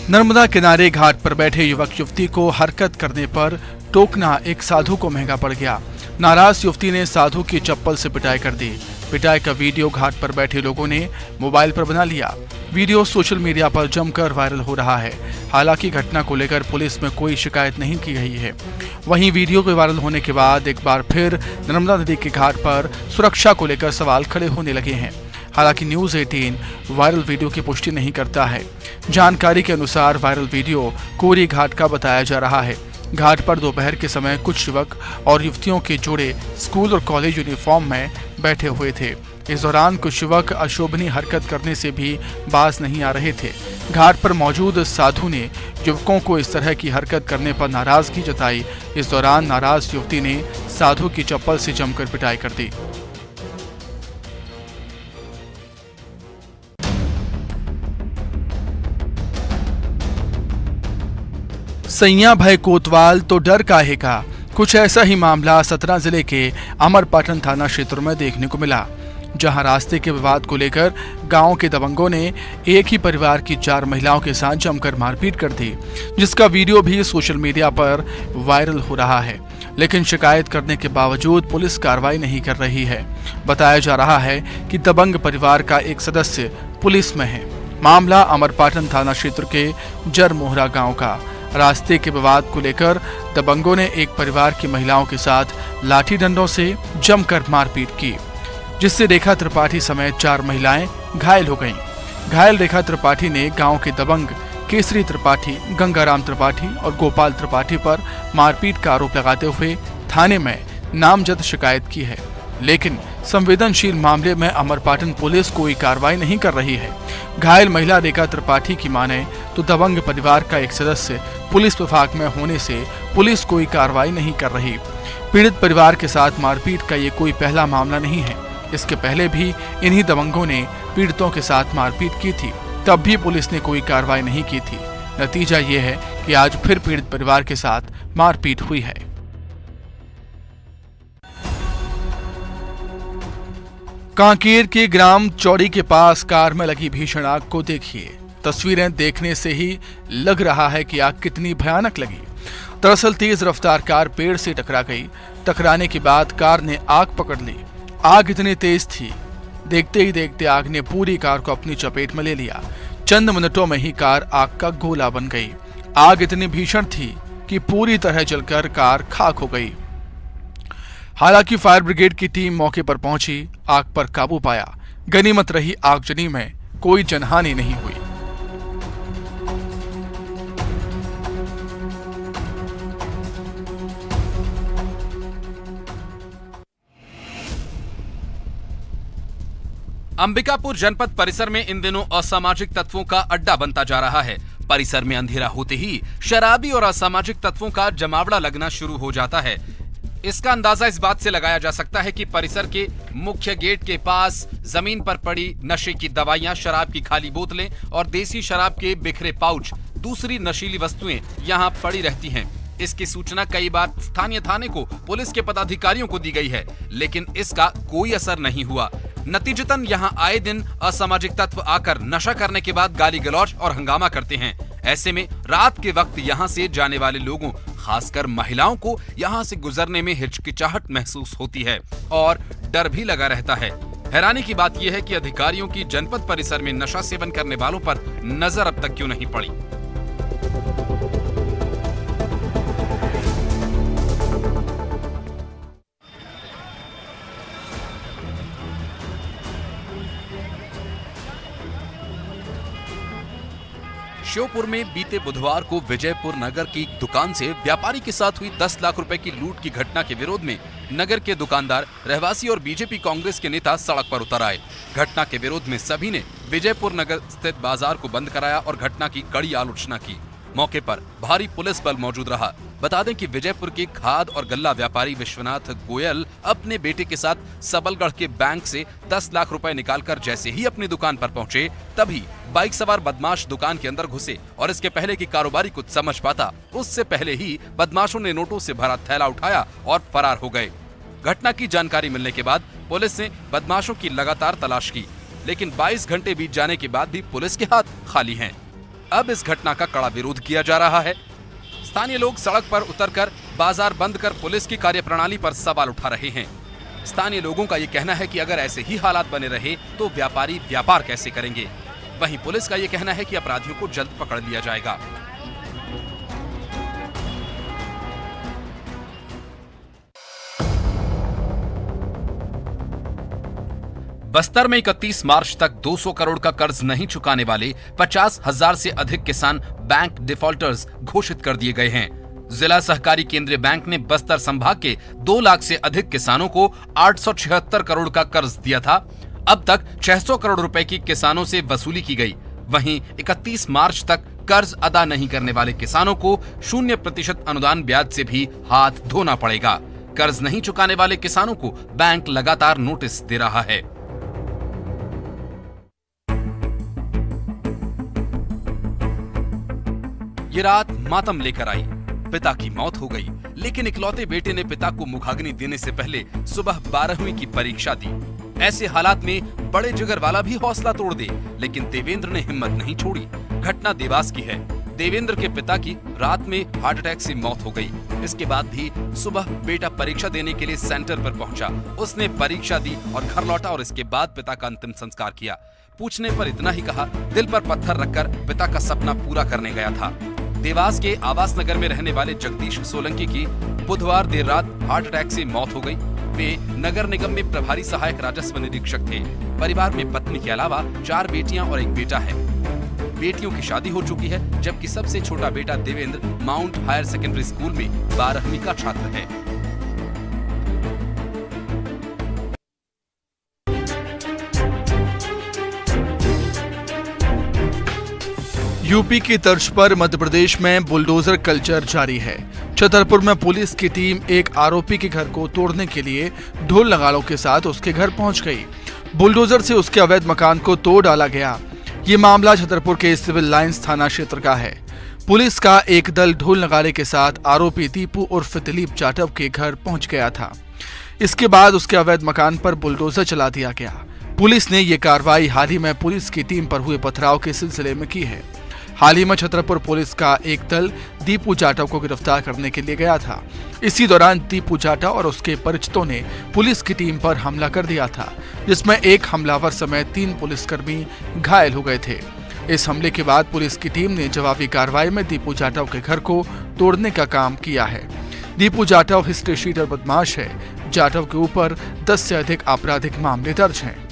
नर्मदा किनारे घाट पर बैठे युवक युवती को हरकत करने पर टोकना एक साधु को महंगा पड़ गया। नाराज युवती ने साधु की चप्पल से पिटाई कर दी। पिटाई का वीडियो घाट पर बैठे लोगों ने मोबाइल पर बना लिया। वीडियो सोशल मीडिया पर जमकर वायरल हो रहा है। हालांकि घटना को लेकर पुलिस में कोई शिकायत नहीं की गई है। वहीं वीडियो के वायरल होने के बाद एक बार फिर नर्मदा नदी के घाट पर सुरक्षा को लेकर सवाल खड़े होने लगे हैं। हालांकि न्यूज़ 18 वायरल वीडियो की पुष्टि नहीं करता है। जानकारी के अनुसार वायरल वीडियो कोरी घाट का बताया जा रहा है। घाट पर दोपहर के समय कुछ युवक और युवतियों के जोड़े स्कूल और कॉलेज यूनिफॉर्म में बैठे हुए थे। इस दौरान कुछ युवक अशोभनीय हरकत करने से भी बाज नहीं आ रहे थे। घाट पर मौजूद साधु ने युवकों को इस तरह की हरकत करने पर नाराजगी जताई। इस दौरान नाराज युवती ने साधु की चप्पल से जमकर पिटाई कर दी। सैया भय कोतवाल तो डर काहे का। कुछ ऐसा ही मामला सतना जिले के अमरपाटन थाना क्षेत्र में देखने को मिला, जहां रास्ते के विवाद को लेकर गांव के दबंगों ने एक ही परिवार की 4 महिलाओं के साथ जमकर मारपीट कर दी, जिसका वीडियो भी सोशल मीडिया पर वायरल हो रहा है। लेकिन शिकायत करने के बावजूद पुलिस कार्रवाई नहीं कर रही है। बताया जा रहा है कि दबंग परिवार का एक सदस्य पुलिस में है। मामला अमरपाटन थाना क्षेत्र के जरमोहरा गाँव का। रास्ते के विवाद को लेकर दबंगों ने एक परिवार की महिलाओं के साथ लाठी डंडों से जमकर मारपीट की, जिससे रेखा त्रिपाठी समेत 4 महिलाएं घायल हो गईं। घायल रेखा त्रिपाठी ने गांव के दबंग केसरी त्रिपाठी, गंगाराम त्रिपाठी और गोपाल त्रिपाठी पर मारपीट का आरोप लगाते हुए थाने में नामजद शिकायत की है। लेकिन संवेदनशील मामले में अमरपाटन पुलिस कोई कार्रवाई नहीं कर रही है। घायल महिला रेखा त्रिपाठी की माने तो दबंग परिवार का एक सदस्य पुलिस विभाग में होने से पुलिस कोई कार्रवाई नहीं कर रही। पीड़ित परिवार के साथ मारपीट का ये कोई पहला मामला नहीं है। इसके पहले भी इन्हीं दबंगों ने पीड़ितों के साथ मारपीट की थी, तब भी पुलिस ने कोई कार्रवाई नहीं की थी। नतीजा ये है कि आज फिर पीड़ित परिवार के साथ मारपीट हुई है। कांकेर के ग्राम चौड़ी के पास कार में लगी भीषण आग को देखिए। तस्वीरें देखने से ही लग रहा है कि आग कितनी भयानक लगी। दरअसल तेज रफ्तार कार पेड़ से टकरा गई। टकराने के बाद कार ने आग पकड़ ली। आग इतनी तेज थी, देखते ही देखते आग ने पूरी कार को अपनी चपेट में ले लिया। चंद मिनटों में ही कार आग का गोला बन गई। आग इतनी भीषण थी कि पूरी तरह जलकर कार खाक हो गई। हालांकि फायर ब्रिगेड की टीम मौके पर पहुंची, आग पर काबू पाया। गनीमत रही आगजनी में कोई जनहानि नहीं हुई। अंबिकापुर जनपद परिसर में इन दिनों असामाजिक तत्वों का अड्डा बनता जा रहा है। परिसर में अंधेरा होते ही शराबी और असामाजिक तत्वों का जमावड़ा लगना शुरू हो जाता है। इसका अंदाजा इस बात से लगाया जा सकता है कि परिसर के मुख्य गेट के पास जमीन पर पड़ी नशे की दवाइयां, शराब की खाली बोतलें और देसी शराब के बिखरे पाउच, दूसरी नशीली वस्तुएं यहां पड़ी रहती हैं। इसकी सूचना कई बार स्थानीय थाने को पुलिस के पदाधिकारियों को दी गई है, लेकिन इसका कोई असर नहीं हुआ। नतीजतन यहां आए दिन असामाजिक तत्व आकर नशा करने के बाद गाली गलौज और हंगामा करते हैं। ऐसे में रात के वक्त यहां से जाने वाले लोगों, खासकर महिलाओं को यहां से गुजरने में हिचकिचाहट महसूस होती है और डर भी लगा रहता है। हैरानी की बात यह है कि अधिकारियों की जनपद परिसर में नशा सेवन करने वालों पर नजर अब तक क्यों नहीं पड़ी। श्योपुर में बीते बुधवार को विजयपुर नगर की दुकान से व्यापारी के साथ हुई 10 लाख रुपए की लूट की घटना के विरोध में नगर के दुकानदार, रहवासी और बीजेपी कांग्रेस के नेता सड़क पर उतर आए। घटना के विरोध में सभी ने विजयपुर नगर स्थित बाजार को बंद कराया और घटना की कड़ी आलोचना की। मौके पर भारी पुलिस बल मौजूद रहा। बता दें कि विजयपुर के खाद और गल्ला व्यापारी विश्वनाथ गोयल अपने बेटे के साथ सबलगढ़ के बैंक से 10 लाख रुपए निकालकर जैसे ही अपनी दुकान पर पहुंचे, तभी बाइक सवार बदमाश दुकान के अंदर घुसे और इसके पहले कि कारोबारी कुछ समझ पाता, उससे पहले ही बदमाशों ने नोटों से भरा थैला उठाया और फरार हो गए। घटना की जानकारी मिलने के बाद पुलिस ने बदमाशों की लगातार तलाश की, लेकिन 22 घंटे बीत जाने के बाद भी पुलिस के हाथ खाली हैं। अब इस घटना का कड़ा विरोध किया जा रहा है। स्थानीय लोग सड़क पर उतरकर बाजार बंद कर पुलिस की कार्यप्रणाली पर सवाल उठा रहे हैं। स्थानीय लोगों का ये कहना है कि अगर ऐसे ही हालात बने रहे तो व्यापारी व्यापार कैसे करेंगे। वहीं पुलिस का ये कहना है कि अपराधियों को जल्द पकड़ लिया जाएगा। बस्तर में 31 मार्च तक 200 करोड़ का कर्ज नहीं चुकाने वाले 50,000 से अधिक किसान बैंक डिफॉल्टर्स घोषित कर दिए गए हैं। जिला सहकारी केंद्रीय बैंक ने बस्तर संभाग के 2 लाख से अधिक किसानों को 876 करोड़ का कर्ज दिया था। अब तक 600 करोड़ रुपए की किसानों से वसूली की गई। वहीं 31 मार्च तक कर्ज अदा नहीं करने वाले किसानों को 0% अनुदान ब्याज से भी हाथ धोना पड़ेगा। कर्ज नहीं चुकाने वाले किसानों को बैंक लगातार नोटिस दे रहा है। ये रात मातम लेकर आई। पिता की मौत हो गई, लेकिन इकलौते बेटे ने पिता को मुखाग्नि देने से पहले सुबह 12वीं की परीक्षा दी। ऐसे हालात में बड़े जिगर वाला भी हौसला तोड़ दे, लेकिन देवेंद्र ने हिम्मत नहीं छोड़ी। घटना देवास की है। देवेंद्र के पिता की रात में हार्ट अटैक से मौत हो गई। इसके बाद भी सुबह बेटा परीक्षा देने के लिए सेंटर पर पहुंचा। उसने परीक्षा दी और घर लौटा और इसके बाद पिता का अंतिम संस्कार किया। पूछने पर इतना ही कहा, दिल पर पत्थर रखकर पिता का सपना पूरा करने गया था। देवास के आवास नगर में रहने वाले जगदीश सोलंकी की बुधवार देर रात हार्ट अटैक से मौत हो गई। वे नगर निगम में प्रभारी सहायक राजस्व निरीक्षक थे। परिवार में पत्नी के अलावा 4 बेटियां और 1 बेटा है। बेटियों की शादी हो चुकी है, जबकि सबसे छोटा बेटा Devendra Mount Higher Secondary School में 12वीं का छात्र है। यूपी की तर्ज पर मध्य प्रदेश में बुलडोजर कल्चर जारी है। छतरपुर में पुलिस की टीम एक आरोपी के घर को तोड़ने के लिए ढोल नगाड़ों के साथ उसके घर पहुंच गई। बुलडोजर से उसके अवैध मकान को तोड़ डाला गया। ये मामला छतरपुर के सिविल लाइंस थाना क्षेत्र का है। पुलिस का एक दल ढोल नगाड़े के साथ आरोपी दीपू उर्फ दिलीप जाटव के घर पहुंच गया था। इसके बाद उसके अवैध मकान पर बुलडोजर चला दिया गया। पुलिस ने ये कार्रवाई हाल ही में पुलिस की टीम पर हुए पथराव के सिलसिले में की है। हाल ही में छतरपुर पुलिस का एक दल दीपू जाटव को गिरफ्तार करने के लिए गया था। इसी दौरान दीपू जाटव और उसके परिचितों ने पुलिस की टीम पर हमला कर दिया था, जिसमें एक हमलावर समेत 3 पुलिसकर्मी घायल हो गए थे। इस हमले के बाद पुलिस की टीम ने जवाबी कार्रवाई में दीपू जाटव के घर को तोड़ने का काम किया है। दीपू जाटव हिस्ट्री शीटर बदमाश है। जाटव के ऊपर 10 से अधिक आपराधिक मामले दर्ज हैं।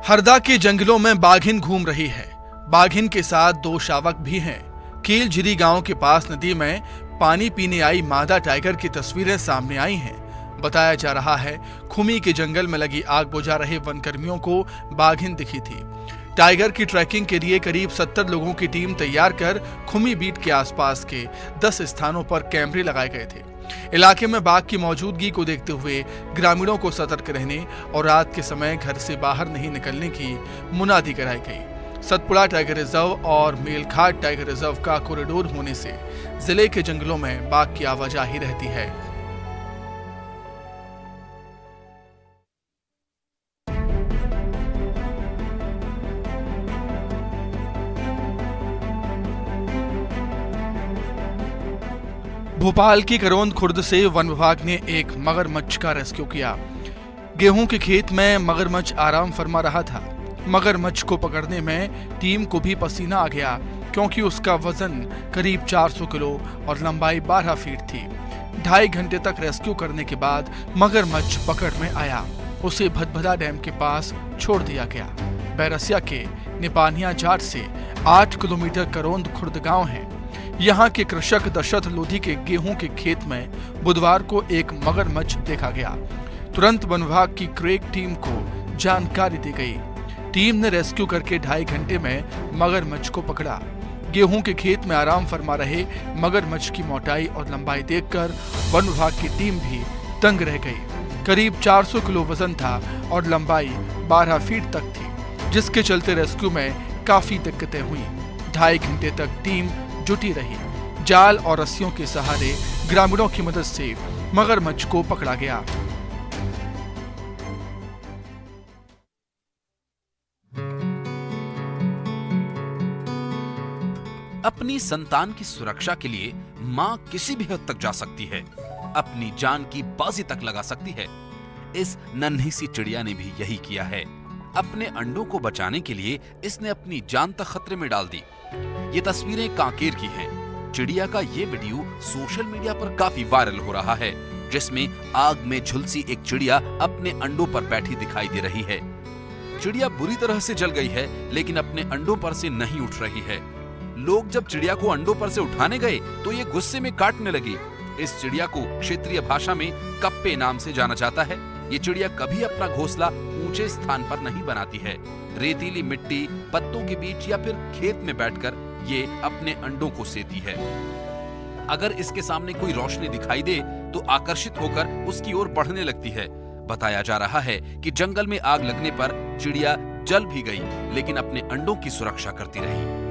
हरदा के जंगलों में बाघिन घूम रही है। बाघिन के साथ 2 शावक भी हैं। कीलझिरी गांव के पास नदी में पानी पीने आई मादा टाइगर की तस्वीरें सामने आई हैं। बताया जा रहा है, खुमी के जंगल में लगी आग बुझा रहे वनकर्मियों को बाघिन दिखी थी। टाइगर की ट्रैकिंग के लिए करीब 70 लोगों की टीम तैयार कर खुमी बीट के आसपास के 10 स्थानों पर कैमरे लगाए गए थे। इलाके में बाघ की मौजूदगी को देखते हुए ग्रामीणों को सतर्क रहने और रात के समय घर से बाहर नहीं निकलने की मुनादी कराई गई। सतपुड़ा टाइगर रिजर्व और मेलघाट टाइगर रिजर्व का कॉरिडोर होने से जिले के जंगलों में बाघ की आवाजाही रहती है। भोपाल की करौंद खुर्द से वन विभाग ने एक मगरमच्छ का रेस्क्यू किया। गेहूं के खेत में मगरमच्छ आराम फरमा रहा था। मगरमच्छ को पकड़ने में टीम को भी पसीना आ गया, क्योंकि उसका वजन करीब 400 किलो और लंबाई 12 फीट थी। 2.5 घंटे तक रेस्क्यू करने के बाद मगरमच्छ पकड़ में आया। उसे भदभदा डैम के पास छोड़ दिया गया। बैरसिया के निपानिया जाट से 8 किलोमीटर करौंद खुर्द गांव है। यहाँ के कृषक दशरथ लोधी के गेहूं के खेत में बुधवार को एक मगरमच्छ देखा गया। तुरंत वन विभाग की क्रेक टीम को जानकारी दी गई। टीम ने रेस्क्यू करके 2.5 घंटे में मगरमच्छ को पकड़ा। गेहूं के खेत में आराम फरमा रहे मगरमच्छ की मोटाई और लंबाई देखकर वन विभाग की टीम भी दंग रह गई। करीब 400 किलो वजन था और लंबाई 12 फीट तक थी, जिसके चलते रेस्क्यू में काफी दिक्कतें हुई। 2.5 घंटे तक टीम जुटी रही। जाल और रस्सियों के सहारे ग्रामीणों की मदद से मगरमच्छ को पकड़ा गया। अपनी संतान की सुरक्षा के लिए मां किसी भी हद तक जा सकती है, अपनी जान की बाजी तक लगा सकती है। इस नन्ही सी चिड़िया ने भी यही किया है। अपने अंडों को बचाने के लिए इसने अपनी जान तक खतरे में डाल दी। ये तस्वीरें कांकेर की हैं। चिड़िया का ये वीडियो सोशल मीडिया पर काफी वायरल हो रहा है, जिसमें आग में झुलसी एक चिड़िया अपने अंडों पर बैठी दिखाई दे रही है। चिड़िया बुरी तरह से जल गई है, लेकिन अपने अंडों पर से नहीं उठ रही है। लोग जब चिड़िया को अंडों पर से उठाने गए तो ये गुस्से में काटने लगी। इस चिड़िया को क्षेत्रीय भाषा में कप्पे नाम से जाना जाता है। ये चिड़िया कभी अपना घोंसला ऊंचे स्थान पर नहीं बनाती है। रेतीली मिट्टी, पत्तों के बीच या फिर खेत में बैठकर ये अपने अंडों को सेती है। अगर इसके सामने कोई रोशनी दिखाई दे तो आकर्षित होकर उसकी ओर बढ़ने लगती है। बताया जा रहा है कि जंगल में आग लगने पर चिड़िया जल भी गई, लेकिन अपने अंडों की सुरक्षा करती रही।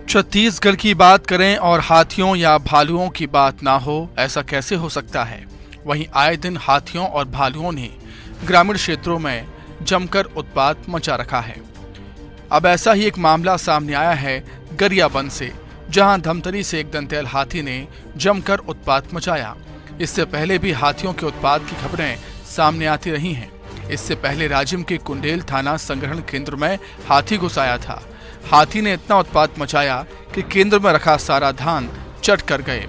छत्तीसगढ़ की बात करें और हाथियों या भालुओं की बात ना हो, ऐसा कैसे हो सकता है। वहीं आए दिन हाथियों और भालुओं ने ग्रामीण क्षेत्रों में जमकर उत्पात मचा रखा है। अब ऐसा ही एक मामला सामने आया है गरियाबंद से, जहां धमतरी से एक दंतैल हाथी ने जमकर उत्पात मचाया। इससे पहले भी हाथियों के उत्पात की खबरें सामने आती रही हैं। इससे पहले राजिम के कुंडेल थाना संग्रहण केंद्र में हाथी घुस आया था। हाथी ने इतना उत्पात मचाया कि केंद्र में रखा सारा धान चट कर गए।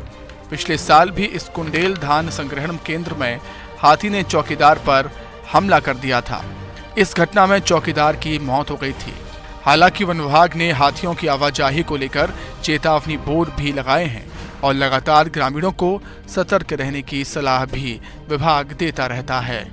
पिछले साल भी इस कुंडेल धान संग्रहण केंद्र में हाथी ने चौकीदार पर हमला कर दिया था। इस घटना में चौकीदार की मौत हो गई थी। हालांकि वन विभाग ने हाथियों की आवाजाही को लेकर चेतावनी बोर्ड भी लगाए हैं और लगातार ग्रामीणों को सतर्क रहने की सलाह भी विभाग देता रहता है।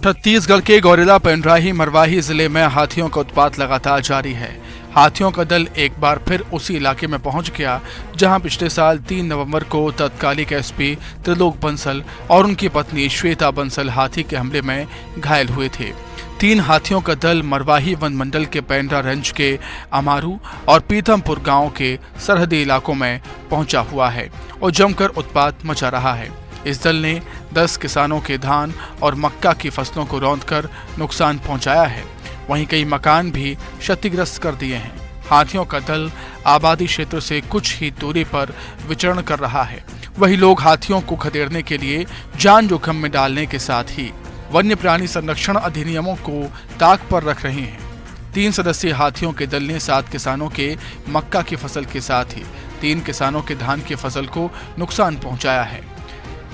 छत्तीसगढ़ के गौरेला पेंड्राही मरवाही जिले में हाथियों का उत्पात लगातार जारी है। हाथियों का दल एक बार फिर उसी इलाके में पहुंच गया जहां पिछले साल 3 नवंबर को तत्कालिक एसपी त्रिलोक बंसल और उनकी पत्नी श्वेता बंसल हाथी के हमले में घायल हुए थे। 3 हाथियों का दल मरवाही वन मंडल के पेंड्रा रेंज के अमारू और पीथमपुर गांव के सरहदी इलाकों में पहुंचा हुआ है और जमकर उत्पात मचा रहा है। इस दल ने 10 किसानों के धान और मक्का की फसलों को रौंदकर नुकसान पहुंचाया है। वहीं कई मकान भी क्षतिग्रस्त कर दिए हैं। हाथियों का दल आबादी क्षेत्र से कुछ ही दूरी पर विचरण कर रहा है। वही लोग हाथियों को खदेड़ने के लिए जान जोखिम में डालने के साथ ही वन्य प्राणी संरक्षण अधिनियमों को ताक पर रख रहे हैं। 3 सदस्यीय हाथियों के दल ने 7 किसानों के मक्का की फसल के साथ ही 3 किसानों के धान की फसल को नुकसान पहुंचाया है,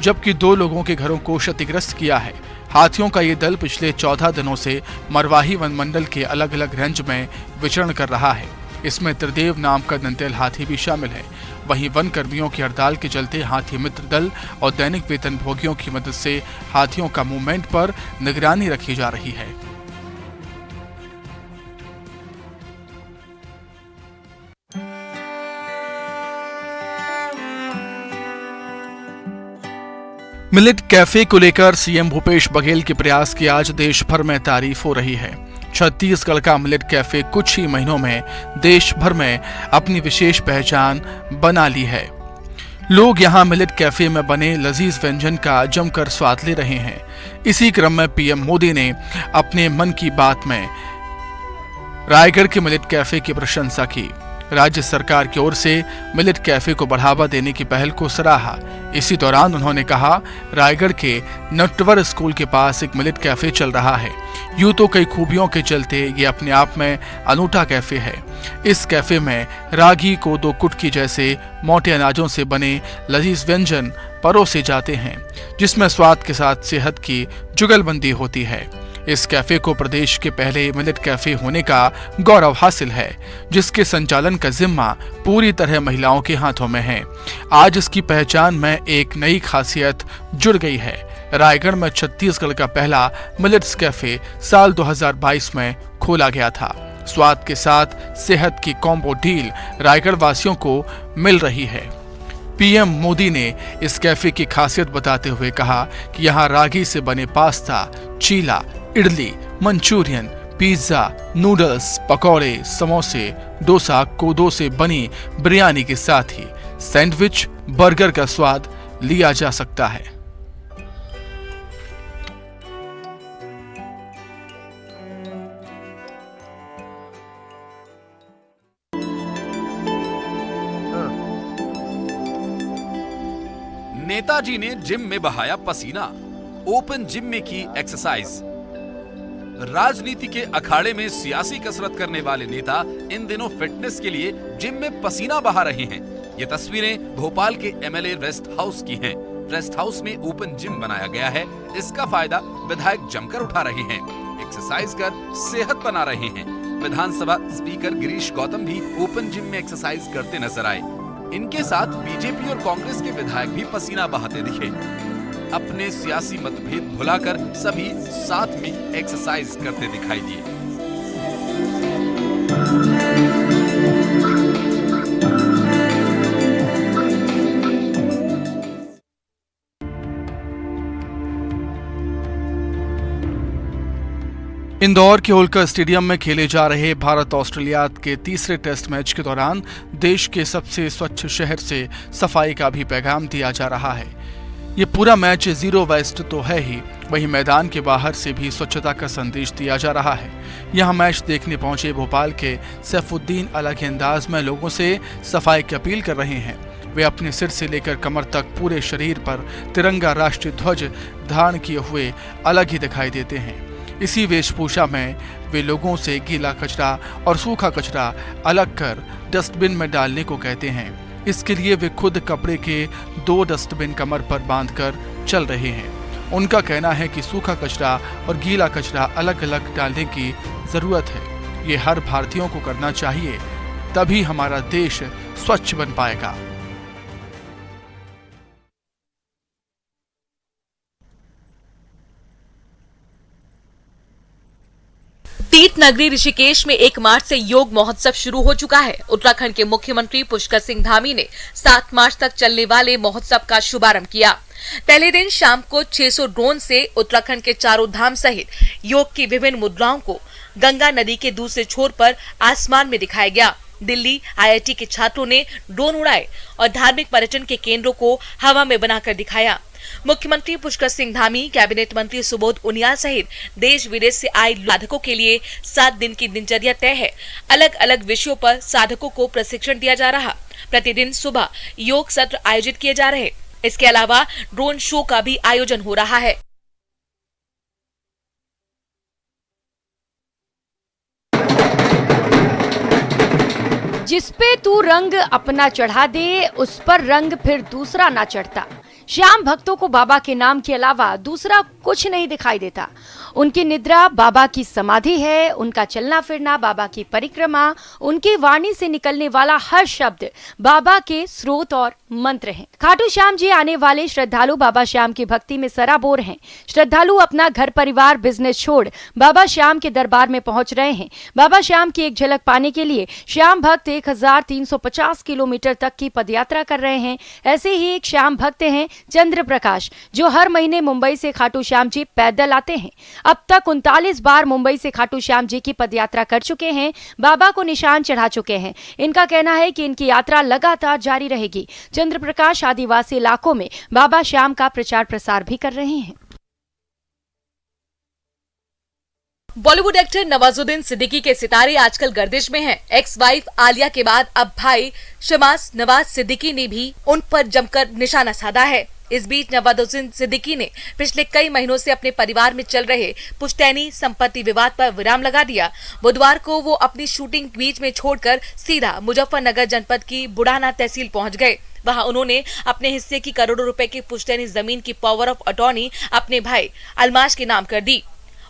जबकि 2 लोगों के घरों को क्षतिग्रस्त किया है। हाथियों का ये दल पिछले 14 दिनों से मरवाही वन मंडल के अलग अलग रेंज में विचरण कर रहा है। इसमें त्रिदेव नाम का दंतैल हाथी भी शामिल है। वहीं वन कर्मियों की हड़ताल के चलते हाथी मित्र दल और दैनिक वेतन भोगियों की मदद से हाथियों का मूवमेंट पर निगरानी रखी जा रही है। मिलेट कैफे को लेकर सीएम भूपेश बघेल के प्रयास की आज देश भर में तारीफ हो रही है। छत्तीसगढ़ का मिलेट कैफे कुछ ही महीनों में देश भर में अपनी विशेष पहचान बना ली है। लोग यहां मिलेट कैफे में बने लजीज व्यंजन का जमकर स्वाद ले रहे हैं। इसी क्रम में पीएम मोदी ने अपने मन की बात में रायगढ़ के मिलेट कैफे की प्रशंसा की। राज्य सरकार की ओर से मिलेट कैफे को बढ़ावा देने की पहल को सराहा। इसी दौरान उन्होंने कहा, रायगढ़ के नटवर स्कूल के पास एक मिलेट कैफे चल रहा है। यूं तो कई खूबियों के चलते ये अपने आप में अनूठा कैफे है। इस कैफे में रागी, कोदो, कुटकी जैसे मोटे अनाजों से बने लजीज व्यंजन परोसे जाते हैं, जिसमें स्वाद के साथ सेहत की जुगलबंदी होती है। इस कैफे को प्रदेश के पहले मिलेट कैफे होने का गौरव हासिल है, जिसके संचालन का जिम्मा पूरी तरह महिलाओं के हाथों में है। आज इसकी पहचान में एक नई खासियत जुड़ गई है। रायगढ़ में छत्तीसगढ़ का पहला मिलेट्स कैफे साल 2022 में खोला गया था। स्वाद के साथ सेहत की कॉम्बो डील रायगढ़ वासियों को मिल रही है। पीएम मोदी ने इस कैफे की खासियत बताते हुए कहा कि यहाँ रागी से बने पास्ता, चीला, इडली, मंचूरियन, पिज्जा, नूडल्स, पकौड़े, समोसे, डोसा, कोदो से बनी बिरयानी के साथ ही सैंडविच, बर्गर का स्वाद लिया जा सकता है। नेताजी ने जिम में बहाया पसीना, ओपन जिम में की एक्सरसाइज। राजनीति के अखाड़े में सियासी कसरत करने वाले नेता इन दिनों फिटनेस के लिए जिम में पसीना बहा रहे हैं। ये तस्वीरें भोपाल के एमएलए रेस्ट हाउस की हैं। रेस्ट हाउस में ओपन जिम बनाया गया है। इसका फायदा विधायक जमकर उठा रहे हैं। एक्सरसाइज कर सेहत बना रहे हैं। विधानसभा स्पीकर गिरीश गौतम भी ओपन जिम में एक्सरसाइज करते नजर आए। इनके साथ बीजेपी और कांग्रेस के विधायक भी पसीना बहाते दिखे। अपने सियासी मतभेद भुलाकर सभी साथ में एक्सरसाइज करते दिखाई दिए। इंदौर के होलकर स्टेडियम में खेले जा रहे भारत ऑस्ट्रेलिया के तीसरे टेस्ट मैच के दौरान देश के सबसे स्वच्छ शहर से सफाई का भी पैगाम दिया जा रहा है। ये पूरा मैच जीरो वेस्ट तो है ही, वहीं मैदान के बाहर से भी स्वच्छता का संदेश दिया जा रहा है। यहाँ मैच देखने पहुंचे भोपाल के सैफुद्दीन अलग ही अंदाज में लोगों से सफाई की अपील कर रहे हैं। वे अपने सिर से लेकर कमर तक पूरे शरीर पर तिरंगा राष्ट्रीय ध्वज धारण किए हुए अलग ही दिखाई देते हैं। इसी वेशभूषा में वे लोगों से गीला कचरा और सूखा कचरा अलग कर डस्टबिन में डालने को कहते हैं। इसके लिए वे खुद कपड़े के 2 डस्टबिन कमर पर बांधकर चल रहे हैं। उनका कहना है कि सूखा कचरा और गीला कचरा अलग अलग डालने की जरूरत है। ये हर भारतीयों को करना चाहिए, तभी हमारा देश स्वच्छ बन पाएगा। तीर्थ नगरी ऋषिकेश में 1 मार्च से योग महोत्सव शुरू हो चुका है। उत्तराखंड के मुख्यमंत्री पुष्कर सिंह धामी ने 7 मार्च तक चलने वाले महोत्सव का शुभारंभ किया। पहले दिन शाम को 600 ड्रोन से उत्तराखंड के चारों धाम सहित योग की विभिन्न मुद्राओं को गंगा नदी के दूसरे छोर पर आसमान में दिखाया गया। दिल्ली आईआईटी के छात्रों ने ड्रोन उड़ाए और धार्मिक पर्यटन के केंद्रों को हवा में बनाकर दिखाया। मुख्यमंत्री पुष्कर सिंह धामी, कैबिनेट मंत्री सुबोध उनियाल सहित देश विदेश से आए साधकों के लिए 7 दिन की दिनचर्या तय है। अलग अलग विषयों पर साधकों को प्रशिक्षण दिया जा रहा। प्रतिदिन सुबह योग सत्र आयोजित किए जा रहे। इसके अलावा ड्रोन शो का भी आयोजन हो रहा है। जिस पे तू रंग अपना चढ़ा दे, उस पर रंग फिर दूसरा ना चढ़ता। श्याम भक्तों को बाबा के नाम के अलावा दूसरा कुछ नहीं दिखाई देता। उनकी निद्रा बाबा की समाधि है, उनका चलना फिरना बाबा की परिक्रमा, उनकी वाणी से निकलने वाला हर शब्द बाबा के स्रोत और मंत्र हैं। खाटू श्याम जी आने वाले श्रद्धालु बाबा श्याम की भक्ति में सराबोर हैं। श्रद्धालु अपना घर परिवार बिजनेस छोड़ बाबा श्याम के दरबार में पहुंच रहे हैं। बाबा श्याम की एक झलक पाने के लिए श्याम भक्त 1350 किलोमीटर तक की पदयात्रा कर रहे हैं। ऐसे ही एक श्याम भक्त हैं चंद्र प्रकाश, जो हर महीने मुंबई से खाटू श्याम जी पैदल आते हैं। अब तक 39 बार मुंबई से खाटू श्याम जी की पदयात्रा कर चुके हैं, बाबा को निशान चढ़ा चुके हैं। इनका कहना है कि इनकी यात्रा लगातार जारी रहेगी। चंद्र प्रकाश आदिवासी इलाकों में बाबा श्याम का प्रचार प्रसार भी कर रहे हैं। बॉलीवुड एक्टर नवाजुद्दीन सिद्दीकी के सितारे आजकल गर्दिश में हैं। एक्स वाइफ आलिया के बाद अब भाई शमास नवाज सिद्दीकी ने भी उन पर जमकर निशाना साधा है। इस बीच नवाजुद्दीन सिद्दीकी ने पिछले कई महीनों से अपने परिवार में चल रहे पुश्तैनी संपत्ति विवाद पर विराम लगा दिया। बुधवार को वो अपनी शूटिंग बीच में छोड़कर सीधा मुजफ्फरनगर जनपद की बुढ़ाना तहसील पहुंच गए। वहां उन्होंने अपने हिस्से की करोड़ों रुपए की पुश्तैनी जमीन की पावर ऑफ अटॉर्नी अपने भाई अलमाश के नाम कर दी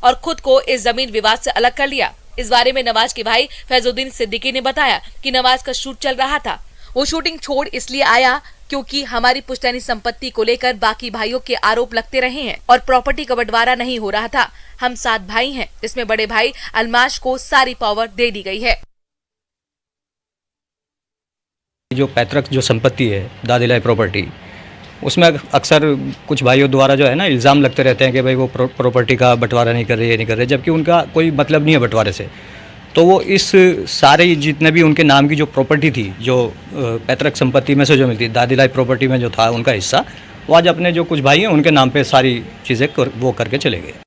और खुद को इस जमीन विवाद से अलग कर लिया। इस बारे में नवाज के भाई फैजुद्दीन सिद्दीकी ने बताया कि नवाज का शूट चल रहा था। वो शूटिंग छोड़ इसलिए आया क्योंकि हमारी पुश्तैनी संपत्ति को लेकर बाकी भाइयों के आरोप लगते रहे हैं और प्रॉपर्टी का बंटवारा नहीं हो रहा था। हम 7 भाई हैं, इसमें बड़े भाई अलमाश को सारी पावर दे दी गई है। जो पैतृक जो संपत्ति है दादीलाई प्रॉपर्टी, उसमें अक्सर कुछ भाइयों द्वारा जो है ना इल्ज़ाम लगते रहते हैं कि भाई वो प्रॉपर्टी का बंटवारा नहीं कर रहे, ये नहीं कर रहे, जबकि उनका कोई मतलब नहीं है बंटवारे से। तो वो इस सारे जितने भी उनके नाम की जो प्रॉपर्टी थी, जो पैतृक संपत्ति में से जो मिलती दादीलाई प्रॉपर्टी में जो था उनका हिस्सा, वो आज अपने जो कुछ भाई हैं उनके नाम पे सारी चीज़ें वो करके चले गए।